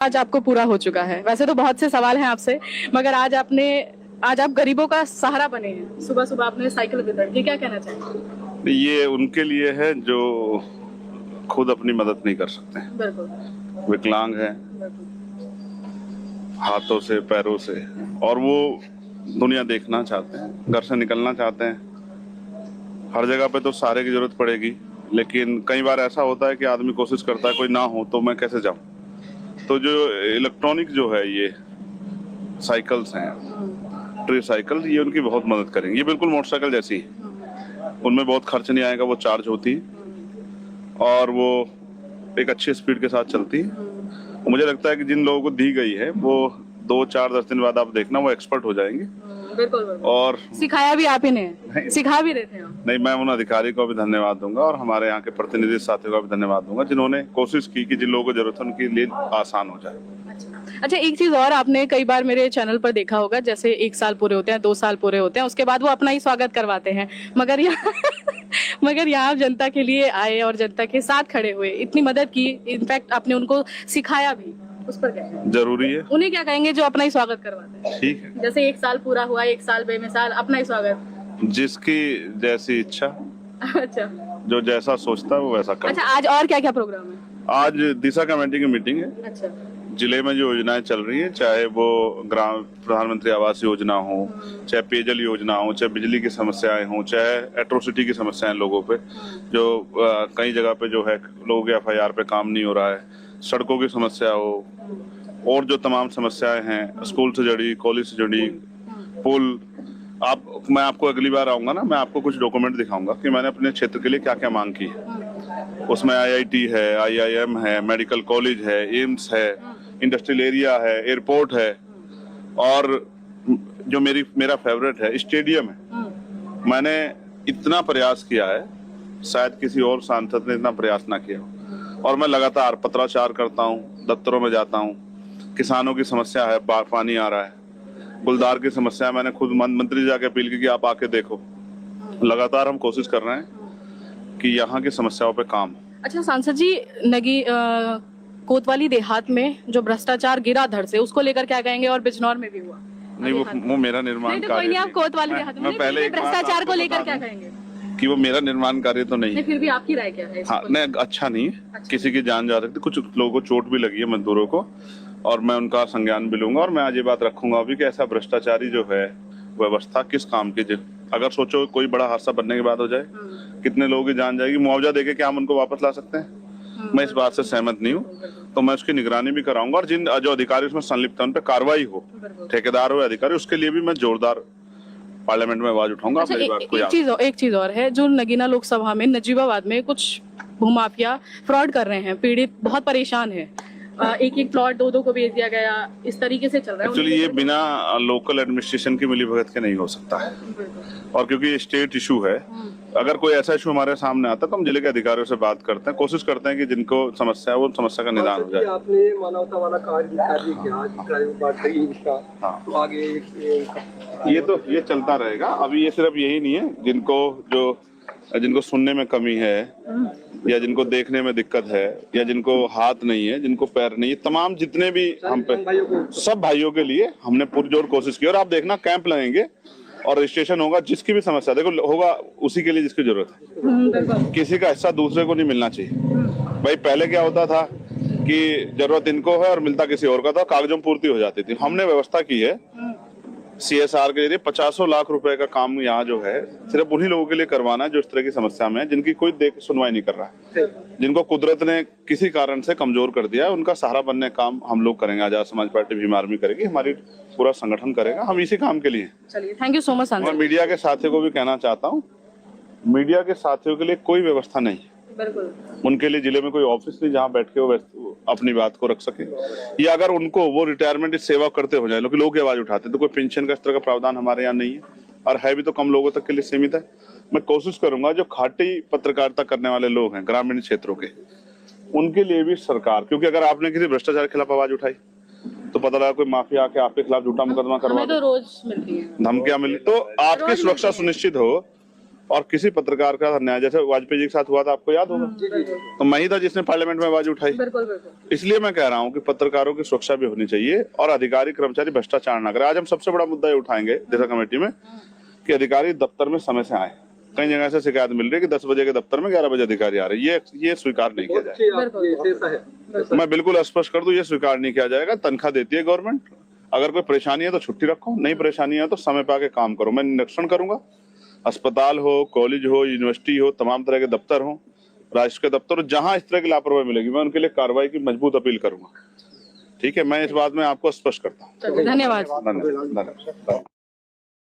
आज आपको पूरा हो चुका है। वैसे तो बहुत से सवाल हैं आपसे, मगर आज आप गरीबों का सहारा बने हैं। सुबह सुबह आपने साइकिल वितरण की, क्या कहना चाहेंगे? ये उनके लिए है जो खुद अपनी मदद नहीं कर सकते हैं, बिल्कुल विकलांग हैं बिल्कुल। हाथों से पैरों से, और वो दुनिया देखना चाहते हैं, घर से निकलना चाहते हैं। हर जगह पे तो सहारे की जरूरत पड़ेगी, लेकिन कई बार ऐसा होता है कि आदमी कोशिश करता है कोई ना हो तो मैं कैसे जाऊं। तो जो इलेक्ट्रॉनिक जो है ये साइकिल्स हैं, ट्री साइकिल, ये उनकी बहुत मदद करेंगे। ये बिल्कुल मोटरसाइकिल जैसी है, उनमें बहुत खर्च नहीं आएगा, वो चार्ज होती और वो एक अच्छी स्पीड के साथ चलती है। और मुझे लगता है कि जिन लोगों को दी गई है वो 2-4-10 दिन बाद आप देखना वो एक्सपर्ट हो जाएंगे। बिल्कुल बिल्कुल। और सिखाया भी आप ही ने, नहीं, सिखा भी रहे थे आप। नहीं, मैं उन अधिकारी को भी धन्यवाद दूंगा और हमारे यहाँ के प्रतिनिधि साथियों का भी धन्यवाद दूंगा जिन्होंने कोशिश की कि जिन लोगों को जरूरत है उनके लिए आसान हो जाए। अच्छा, एक चीज और आपने कई बार मेरे चैनल पर देखा होगा, जैसे 1 साल पूरे होते हैं, 2 साल पूरे होते हैं, उसके बाद वो अपना ही स्वागत करवाते हैं, मगर यहाँ मगर यहाँ आप जनता के लिए आए और जनता के साथ खड़े हुए, इतनी मदद की, इनफैक्ट आपने उनको सिखाया भी, उस पर क्या है? जरूरी है। उन्हें क्या कहेंगे जो अपना ही स्वागत करवाते हैं? ठीक है, जैसे 1 साल पूरा हुआ, 1 साल बेमिसाल अपना ही स्वागत। जिसकी जैसी इच्छा, अच्छा जो जैसा सोचता है वो वैसा अच्छा। करता आज और क्या क्या प्रोग्राम है? है। आज दिशा कमेटी की मीटिंग है। अच्छा। जिले में जो योजनाएं चल रही हैं, चाहे वो ग्राम प्रधानमंत्री आवास योजना हो, चाहे पेयजल योजना हो, चाहे बिजली की समस्याएं हो, चाहे एट्रोसिटी की समस्याएं लोगों पे, जो कई जगह पे जो है लोगों के FIR पे काम नहीं हो रहा है, सड़कों की समस्या हो, और जो तमाम समस्याएं हैं स्कूल से जुड़ी, कॉलेज से जुड़ी, पुल। मैं आपको अगली बार आऊंगा ना, मैं आपको कुछ डॉक्यूमेंट दिखाऊंगा कि मैंने अपने क्षेत्र के लिए क्या क्या मांग की है। उसमें IIT है, IIM है, मेडिकल कॉलेज है, एम्स है, इंडस्ट्रियल एरिया है, एयरपोर्ट है, और जो मेरा फेवरेट है स्टेडियम है। मैंने इतना प्रयास किया है, शायद किसी और सांसद ने इतना प्रयास ना किया हो। और मैं लगातार पत्राचार करता हूँ, दफ्तरों में जाता हूँ, किसानों की समस्या है, पानी आ रहा है, गुलदार की समस्या है, मैंने खुद मंत्री जाके अपील की कि आप आके देखो। लगातार हम कोशिश कर रहे हैं कि यहाँ की समस्याओं पे काम। अच्छा सांसद जी, कोतवाली देहात में जो भ्रष्टाचार गिरा धड़ से, उसको लेकर क्या कहेंगे? और बिजनौर में भी हुआ। नहीं, वो मेरा निर्माण नहीं तो कार्य कोई नहीं, आप कोतवाली देहात में पहले भ्रष्टाचार को लेकर क्या कहेंगे? कि वो मेरा निर्माण कार्य तो नहीं है। फिर भी आपकी राय क्या है? हाँ, नहीं, अच्छा नहीं है। किसी की जान जा सकती, कुछ लोगों को चोट भी लगी है, मजदूरों को, और मैं उनका संज्ञान भी लूंगा। और मैं आज ये बात रखूंगा अभी कि ऐसा भ्रष्टाचारी जो है व्यवस्था किस काम की। अगर सोचो कोई बड़ा हादसा बनने के बाद हो जाए, कितने लोगों की जान जाएगी, मुआवजा देके क्या हम उनको वापस ला सकते हैं? मैं इस बात से सहमत नहीं हूँ, तो मैं उसकी निगरानी भी कराऊंगा। और जिन जो अधिकारी उसमें संलिप्त है उन पर कार्रवाई हो, ठेकेदार हो, अधिकारी, उसके लिए भी मैं जोरदार पार्लियामेंट में आवाज उठाऊंगा। अच्छा, एक चीज और है, जो नगीना लोकसभा में नजीबाबाद में कुछ भूमाफिया फ्रॉड कर रहे हैं, पीड़ित बहुत परेशान है, एक प्लॉट 2-2 को बेच दिया गया, इस तरीके से चल रहा है। एक्चुअली ये बिना लोकल एडमिनिस्ट्रेशन की मिलीभगत के नहीं हो सकता है, और क्योंकि ये स्टेट इशू है, अगर कोई ऐसा इशू हमारे सामने आता है तो हम जिले के अधिकारियों से बात करते हैं, कोशिश करते हैं कि जिनको समस्या है वो समस्या का निदान हो जाए। आपने मानवता वाला कार्य किया, हाँ, तो आगे ये चलता रहेगा। अभी ये सिर्फ यही नहीं है, जिनको सुनने में कमी है, या जिनको देखने में दिक्कत है, या जिनको हाथ नहीं है, जिनको पैर नहीं है, तमाम जितने भी हम पे, सब भाइयों के लिए हमने पुरजोर कोशिश की। और आप देखना कैंप लगेंगे और रजिस्ट्रेशन होगा, जिसकी भी समस्या देखो होगा उसी के लिए जिसकी जरूरत है। किसी का हिस्सा दूसरे को नहीं मिलना चाहिए। भाई पहले क्या होता था कि जरूरत इनको है और मिलता किसी और का था, कागजों में पूर्ति हो जाती थी। हमने व्यवस्था की है CSR के जरिए 50 लाख रुपए का काम यहाँ जो है सिर्फ उन्हीं लोगों के लिए करवाना है जो इस तरह की समस्या में है, जिनकी कोई सुनवाई नहीं कर रहा है, जिनको कुदरत ने किसी कारण से कमजोर कर दिया है। उनका सहारा बनने का काम हम लोग करेंगे। आजाद समाज पार्टी भीम आर्मी करेगी, हमारी पूरा संगठन करेगा, हम इसी काम के लिए। चलिए, थैंक यू सो मच। मैं मीडिया के साथियों को भी कहना चाहता हूँ, मीडिया के साथियों के लिए कोई व्यवस्था नहीं है। उनके लिए जिले में कोई ऑफिस नहीं जहाँ बैठ के वो अपनी बात को रख सके, या अगर उनको वो रिटायरमेंट सेवा करते हो जाए, लोग आवाज उठाते, तो कोई पेंशन का इस तरह का प्रावधान हमारे यहाँ नहीं है, और है भी तो कम लोगों तक के लिए सीमित है। मैं कोशिश करूंगा जो खाटी पत्रकारिता करने वाले लोग हैं ग्रामीण क्षेत्रों के, उनके लिए भी सरकार, क्योंकि अगर आपने किसी भ्रष्टाचार के खिलाफ आवाज उठाई तो पता लगा कोई माफिया आके आपके खिलाफ झूठा मुकदमा करवा, तो रोज मिलती है, धमकियां मिली, तो आपकी सुरक्षा सुनिश्चित हो और किसी पत्रकार का अन्याय, जैसे वाजपेयी जी के साथ हुआ था, आपको याद होगा, तो मैं ही था जिसने पार्लियामेंट में आवाज उठाई। इसलिए मैं कह रहा हूँ कि पत्रकारों की सुरक्षा भी होनी चाहिए और अधिकारी कर्मचारी भ्रष्टाचार ना करें। आज हम सबसे बड़ा मुद्दा ये उठाएंगे दिशा कमेटी में कि अधिकारी दफ्तर में समय से आए। कई जगह से शिकायत मिल रही है कि 10 बजे के दफ्तर में 11 बजे अधिकारी आ रहे हैं। ये स्वीकार नहीं किया जाएगा। मैं बिल्कुल स्पष्ट कर दूं, ये स्वीकार नहीं किया जाएगा। तनख्वाह देती है गवर्नमेंट, अगर कोई परेशानी है तो छुट्टी रखो, नहीं परेशानी है तो समय पे आके काम करो। मैं निरीक्षण करूंगा, अस्पताल हो, कॉलेज हो, यूनिवर्सिटी हो, तमाम तरह के दफ्तर हो, राष्ट्र के दफ्तर हो, जहां इस तरह की लापरवाही मिलेगी मैं उनके लिए कार्रवाई की मजबूत अपील करूंगा। ठीक है, मैं इस बात में आपको स्पष्ट करता हूँ। धन्यवाद। धन्यवाद।